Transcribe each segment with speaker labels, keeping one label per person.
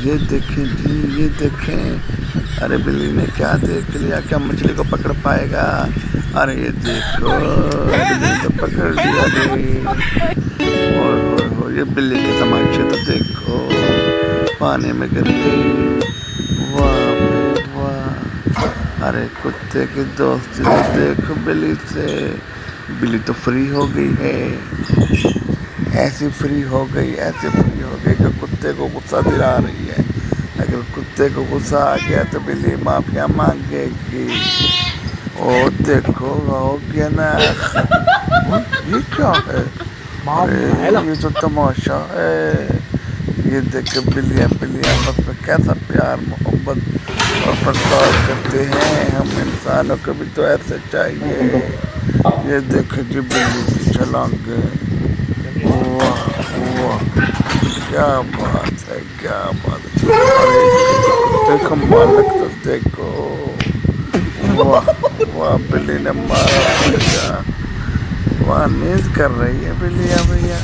Speaker 1: یہ دیکھیں جی، یہ دیکھیں، ارے بلی نے کیا دیکھ لیا، کیا مچھلی کو پکڑ پائے گا؟ ارے یہ دیکھو، بلی نے تو پکڑ لیا رے۔ اوہ ہوئے ہوئے، یہ بلی کے تماشے تو دیکھو، پانی میں گر گئی۔ واہ بھائی واہ، ارے کتے کی دوستی تو دیکھو بلی سے۔ بلی تو فری ہو گئی ہے، ایسی فری ہو گئی کہ کتے کو غصہ دلا رہی ہے۔ اگر کتے کو غصہ آ گیا تو بلی معافیا مانگے گی۔ اور دیکھو ہو گیا نا، یہ کیا ہے؟ ارے یہ تو تماشا ہے۔ یہ دیکھ بلیاں آپس میں کیسا پیار محبت اور برتاؤ کرتے ہیں۔ ہم انسانوں کو بھی تو ایسے چاہیے۔ یہ دیکھیں جی بلی کی چھلانگیں، واہ واہ، کیا بات ہے، کیا بات ہے۔ ارے کتے کا مالک تو دیکھو، واہ واہ، بلی نے مارا بھیا، واہ نیند کر رہی ہے بلی بھیا،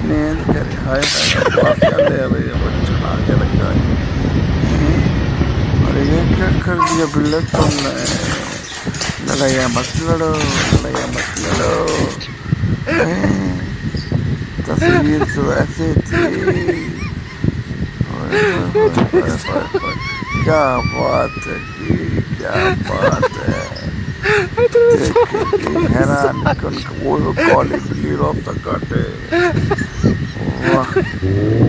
Speaker 1: نیند کر رہی، ہائے ہائے، معافیا لے رہی ہے، وہ چھلانگیں لگائی۔ ارے یہ کیا کر دیا بلی تم نے؟ لڑائیاں مت لڑو، لڑائیاں مت لڑو، تصویر تو ایسی تھی۔ ہوئے ہوئے ہوئے ہوئے ہوئے ہوئے، کیا بات ہے جی، کیا بات ہے۔ دیکھیں جی حیران کن، وہ کالی بلی راستہ کاٹے، واہ،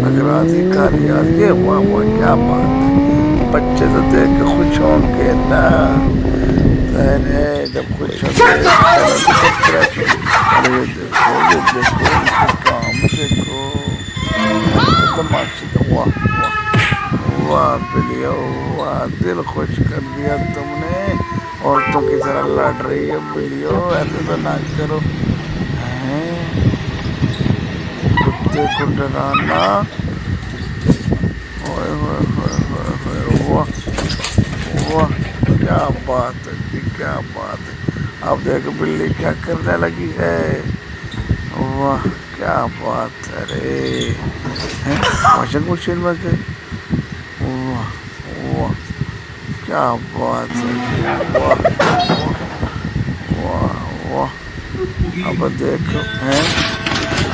Speaker 1: اگر آدھی کالی آدھی ہے، واہ واہ، کیا بات ہے۔ بچے تو دیکھ کے خوش ہوں گے نا، ظاہر ہے جب خوش ہوں گے تو چینل کو سبسکرائب کریں۔ ارے یہ دیکھو، یہ دیکھو، ان کے کام دیکھو، ان کے تماشے تو، واہ واہ واہ بلیو، واہ دل خوش کر دیا تم نے۔ عورتوں کی طرح لڑ رہی ہے بلیو، ایسے تو نہ کرو، کتے کو ڈرانا۔ ہوئے ہوئے ہوئے ہوئے ہوئے، واہ واہ، کیا بات ہے جی، کیا بات ہے۔ اب دیکھو بلی کیا کرنے لگی ہے، واہ کیا بات ہے رے، واشنگ مشین میں گئی، واہ واہ، کیا بات ہے جی، واہ واہ واہ۔ اب دیکھو،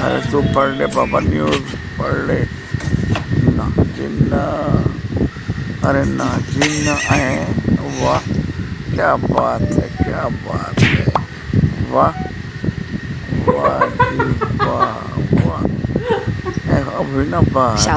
Speaker 1: ارے تو پڑھ لے بابا، نیوز پڑھ لے نا جی نا، ارے نا جی نا، واہ کیا بات ہے، کیا بات ہے، واہ واہ جی واہ واہ۔ ابھی نا بات